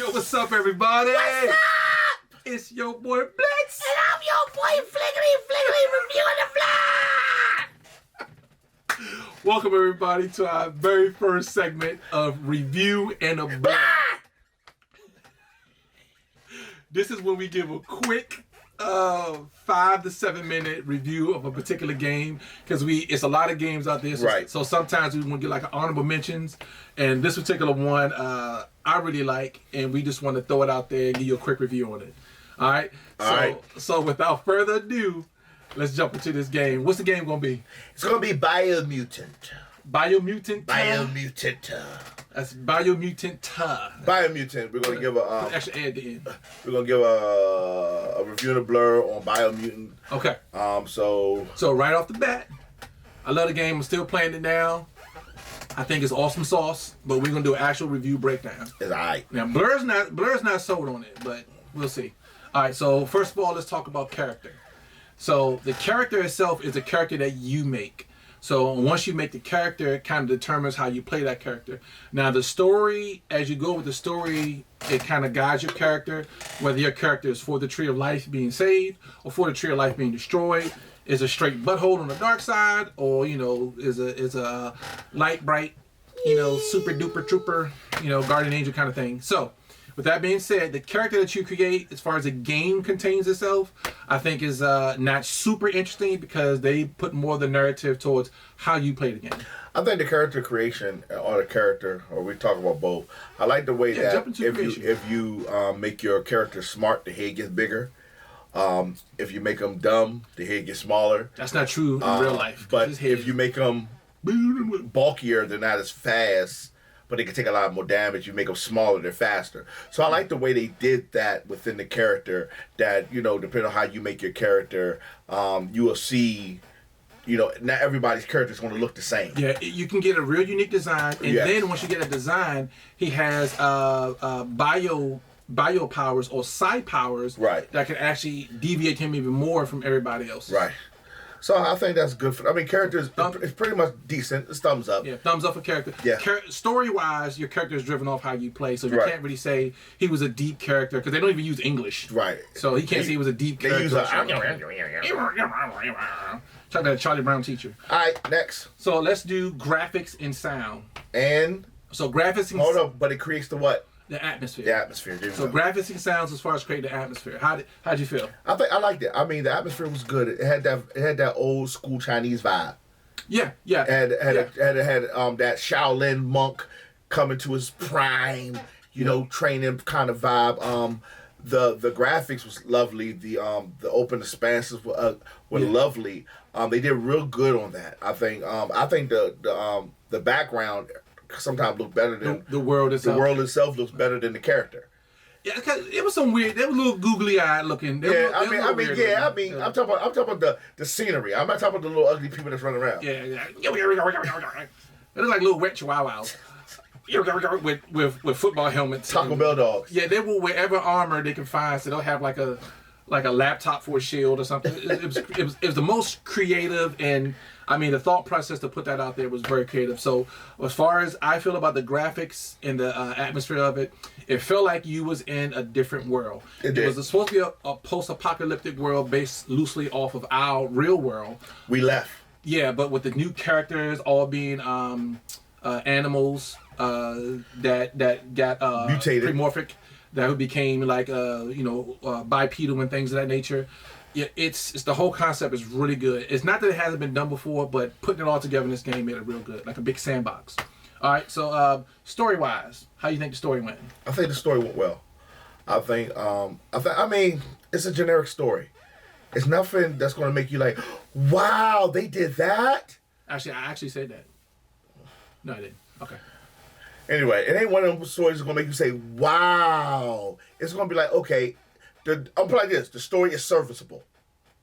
Yo, what's up, everybody? What's up? It's your boy Blitz. And I'm your boy Flickly reviewing the vlog. Welcome, everybody, to our very first segment of Review and a Blur. This is when we give a quick 5 to 7 minute review of a particular game, because it's a lot of games out there. So, right. So sometimes we want to get like an honorable mentions, and this particular one I really like, and we just want to throw it out there and give you a quick review on it. All right. So without further ado, let's jump into this game. What's the game gonna be? It's gonna be Biomutant. Biomutant. Biomutant. That's Biomutant. Biomutant. We're gonna give a extra A at the end. we're gonna give a review and a blur on Biomutant. Okay. So right off the bat, I love the game. I'm still playing it now. I think it's awesome sauce, but we're gonna do an actual review breakdown. it's alright. Now Blur's not sold on it, but we'll see. All right. So first of all, let's talk about character. So the character itself is a character that you make. So once you make the character, it kind of determines how you play that character. Now the story, as you go with the story, it kind of guides your character, whether your character is for the Tree of Life being saved or for the Tree of Life being destroyed, is a straight butthole on the dark side, or is a light bright, super duper trooper, guardian angel kind of thing. So with that being said, the character that you create, as far as the game contains itself, I think is not super interesting, because they put more of the narrative towards how you play the game. I think the character creation or the character, or we talk about both. I like the way that if you make your character smart, the head gets bigger. If you make them dumb, the head gets smaller. That's not true in real life. But if you make them bulkier, they're not as fast, but they can take a lot more damage. You make them smaller, they're faster. So I like the way they did that within the character, that, depending on how you make your character, you will see, not everybody's character is going to look the same. Yeah, you can get a real unique design, and then once you get a design, he has bio powers or side powers that can actually deviate him even more from everybody else. Right. So I think that's good for. Characters. It's pretty much decent. It's thumbs up. Yeah, thumbs up for character. Yeah. Story-wise, your character is driven off how you play, so you can't really say he was a deep character, because they don't even use English. Right. So he can't say he was a deep character. Use that Charlie Brown teacher. All right, next. So let's do graphics and sound. So graphics and hold up, but it creates the what? The atmosphere. The atmosphere. So graphics and sounds, as far as creating the atmosphere. How'd you feel? I liked it. The atmosphere was good. It had that old school Chinese vibe. Yeah. Had that Shaolin monk coming to his prime, training kind of vibe. The graphics was lovely. The open expanses were lovely. They did real good on that. I think the background sometimes look better than the world itself. The world itself looks better than the character. Yeah, cause it was some weird. They were a little googly eyed looking. I'm talking about the scenery. I'm not talking about the little ugly people that's running around. Yeah. They look like little wet chihuahuas with football helmets. Taco Bell dogs. Yeah, they will wear whatever armor they can find, so they'll have like a laptop for a shield or something. It was the most creative, and the thought process to put that out there was very creative. So as far as I feel about the graphics and the atmosphere of it, it felt like you was in a different world. It was supposed to be a post-apocalyptic world based loosely off of our real world. We left. Yeah, but with the new characters all being animals that got mutated, primorphic, that became like bipedal and things of that nature. Yeah, it's the whole concept is really good. It's not that it hasn't been done before, but putting it all together in this game made it real good, like a big sandbox. All right, so story-wise, how do you think the story went? I think the story went well. It's a generic story. It's nothing that's going to make you like, wow, they did that. Actually, I said that. No, I didn't. Okay. Anyway, it ain't one of those stories that's going to make you say, wow. It's going to be like, okay, I'll put it like this. The story is serviceable.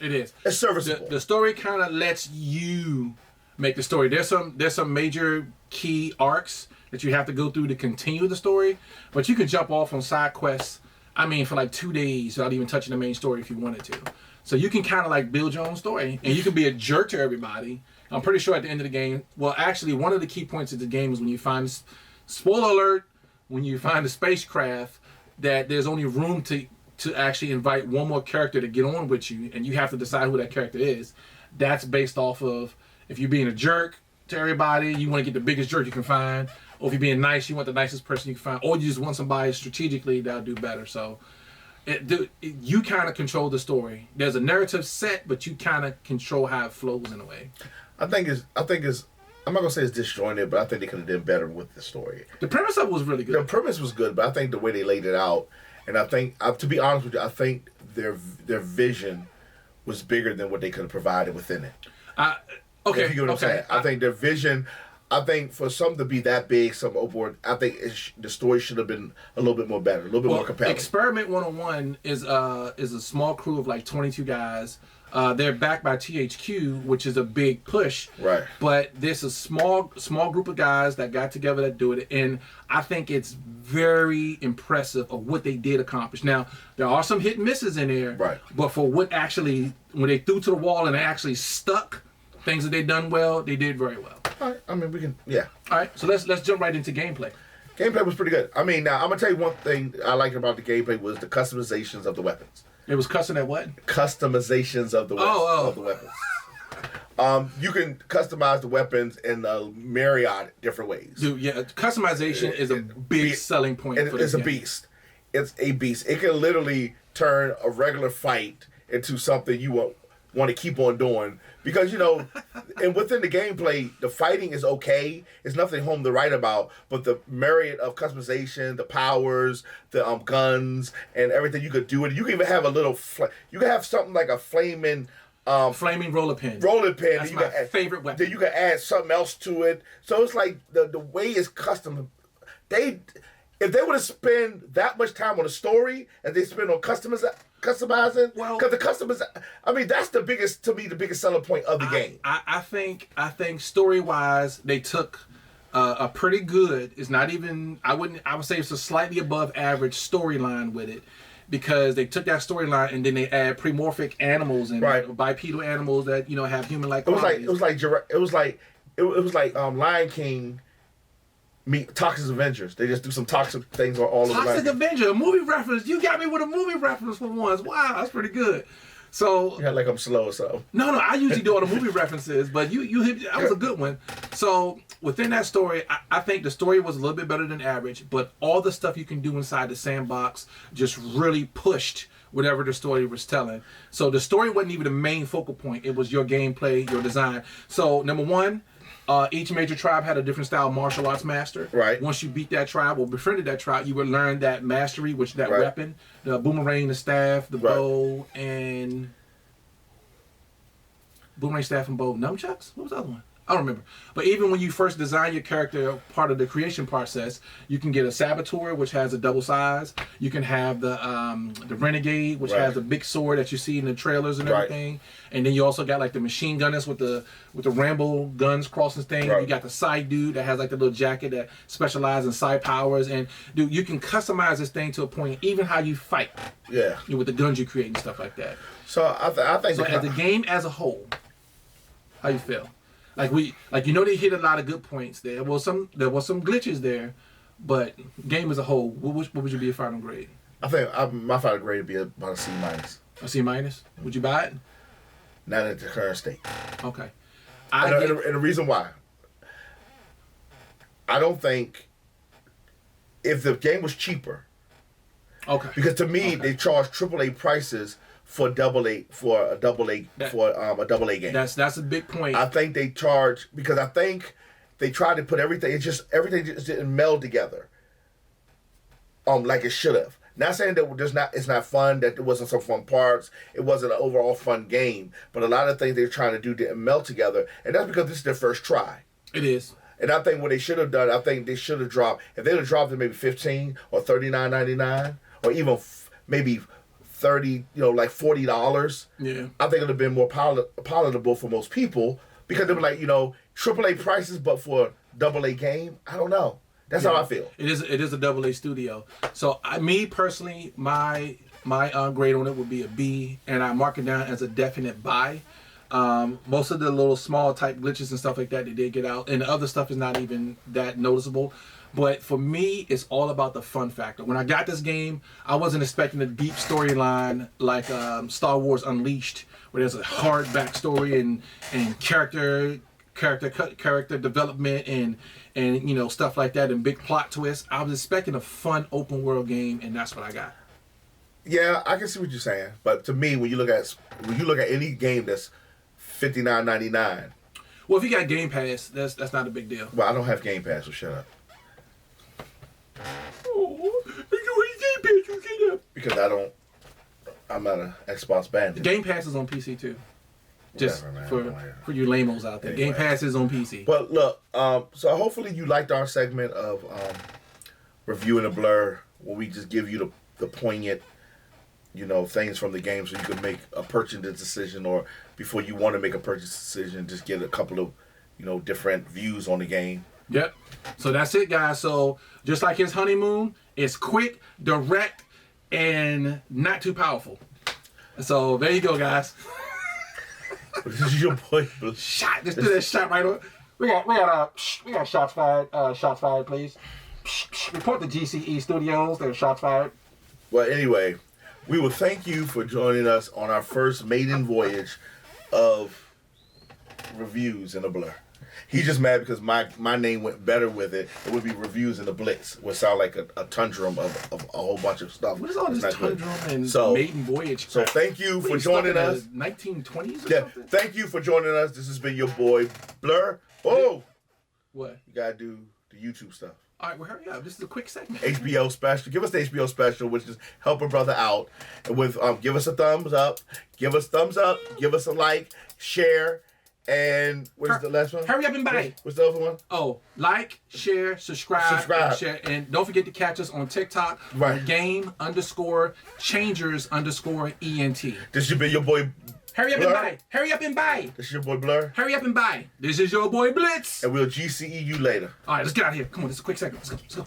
It is. It's serviceable. The story kind of lets you make the story. There's some major key arcs that you have to go through to continue the story, but you can jump off on side quests, for like 2 days without even touching the main story if you wanted to. So you can kind of like build your own story, and you can be a jerk to everybody. I'm pretty sure at the end of the game, well, actually, one of the key points of the game is when you find, spoiler alert, when you find a spacecraft, that there's only room to actually invite one more character to get on with you, and you have to decide who that character is. That's based off of if you're being a jerk to everybody, you want to get the biggest jerk you can find, or if you're being nice, you want the nicest person you can find, or you just want somebody strategically that'll do better. So you kind of control the story. There's a narrative set, but you kind of control how it flows in a way. I think it's. I'm not gonna say it's disjointed, but I think they could have done better with the story. The premise of it was really good. The premise was good, but I think the way they laid it out, and I think, to be honest with you, I think their vision was bigger than what they could have provided within it. Okay. If you get what I'm saying. I think their vision. I think for something to be that big, some overboard, I think the story should have been a little bit more better, a little bit more compelling. Experiment 101 is a small crew of like 22 guys. They're backed by THQ, which is a big push. Right. But there's a small group of guys that got together that do it, and I think it's very impressive of what they did accomplish. Now, there are some hit and misses in there. Right. But for what actually, when they threw to the wall and they actually stuck, things that they done well, they did very well. All right. I mean, we can, yeah. All right, so let's jump right into gameplay. Gameplay was pretty good. I mean, now, I'm going to tell you one thing I liked about the gameplay was the customizations of the weapons. It was cussing at what? Customizations of the weapons. Of the weapons. You can customize the weapons in a myriad different ways. Dude, yeah, customization is a big selling point for this game. Beast. It's a beast. It can literally turn a regular fight into something you want to keep on doing. Because, and within the gameplay, the fighting is okay. It's nothing home to write about. But the myriad of customization, the powers, the guns, and everything you could do. And you can even have a little, you can have something like a flaming roller pin. That's my favorite weapon. Then you can add something else to it. So it's like the way it's custom. If they would have spent that much time on the story as they spend on customizing, because the customers, I mean, that's the biggest selling point of the game. I think story wise, they took a pretty good. It's not even. I would say it's a slightly above average storyline with it. Because they took that storyline and then they add premorphic animals and bipedal animals that have human-like qualities. It was like Lion King meet Toxic Avengers. They just do some toxic things all over. Toxic Avenger, a movie reference. You got me with a movie reference for once. Wow, that's pretty good. So yeah, like I'm slow or something. No, I usually do all the movie references, but you hit that was a good one. So within that story, I think the story was a little bit better than average, but all the stuff you can do inside the sandbox just really pushed whatever the story was telling. So the story wasn't even the main focal point. It was your gameplay, your design. So number one, each major tribe had a different style martial arts master. Right. Once you beat that tribe or befriended that tribe, you would learn that mastery, which that weapon, the boomerang, the staff, the bow, and boomerang, staff, and bow. Nunchucks? What was the other one? I don't remember. But even when you first design your character, part of the creation process, you can get a saboteur, which has a double size. You can have the renegade, which has a big sword that you see in the trailers and everything. And then you also got like the machine gunners with the Rambo guns crossing thing. You got the side dude that has like the little jacket that specializes in side powers. And dude, you can customize this thing to a point, even how you fight. Yeah. With the guns you create and stuff like that. So I think. So as the game as a whole, how you feel? They hit a lot of good points there. There was some glitches there, but game as a whole, what would you be a final grade? I think my final grade would be about a C minus. A C minus? Would you buy it? Not at the current state. Okay. And the reason why, I don't think if the game was cheaper. Okay. Because to me, they charge AAA prices for a double A game. That's a big point. I think they charge because I think they tried to put everything. Everything just didn't meld together. Like it should have. Not saying that it's not fun. That there wasn't some fun parts. It wasn't an overall fun game. But a lot of things they're trying to do didn't meld together, and that's because this is their first try. It is. And I think what they should have done, I think they should have dropped. If they would have dropped it maybe $15 or $39.99, or even maybe $30, like $40. Yeah. I think it would have been more palatable for most people because they were like, AAA prices, but for AA game. I don't know. That's how I feel. It is a AA studio. So me personally, my grade on it would be a B, and I mark it down as a definite buy. Most of the little small type glitches and stuff like that, they did get out, and the other stuff is not even that noticeable. But for me, it's all about the fun factor. When I got this game, I wasn't expecting a deep storyline like Star Wars Unleashed, where there's a hard backstory and character development and you know, stuff like that, and big plot twists. I was expecting a fun open world game, and that's what I got. Yeah, I can see what you're saying, but to me, when you look at any game that's $59.99. Well, if you got Game Pass, that's not a big deal. Well, I don't have Game Pass, so shut up. Oh, you Game Pass, you get up. Because I'm not an Xbox bandit. Game Pass is on PC too. Just Whatever, for you lamos out there. Anyway. Game Pass is on PC. But look, so hopefully you liked our segment of reviewing a blur, where we just give you the poignant, you know, things from the game, so you can make a purchase decision, or before you want to make a purchase decision, just get a couple of, you know, different views on the game. Yep. So that's it, guys. So just like his honeymoon, it's quick, direct, and not too powerful. So there you go, guys. This is your boy. Shot. Let's do that shot right on. We got shots fired. Shots fired, please. Report to GCE Studios. There's shots fired. Well, anyway, we will thank you for joining us on our first maiden voyage of reviews in a blur. He's just mad because my name went better with it. It would be reviews in the Blitz. It would sound like a tundrum of a whole bunch of stuff. What is all It's this not good. tundrum and maiden voyage? So thank you for joining us. 1920s or Yeah, something? thank you for joining us. This has been your boy Blur. Oh, What? you gotta do the YouTube stuff. All right, well, hurry up. This is a quick segment. HBO special. Give us the HBO special, which is help a brother out. And with give us a thumbs up, give us a like, share, and what's the last one? Hurry up and buy. What's the other one? Oh, like, share, subscribe. Subscribe. And share. And don't forget to catch us on TikTok. Right. Game_changers_ENT. This should be your boy. Hurry up Blur. and buy. Hurry up and buy. This is your boy Blur. Hurry up and buy. This is your boy Blitz. And we'll GCE you later. All right, let's get out of here. Come on, this is a quick segment. Let's go. Let's go.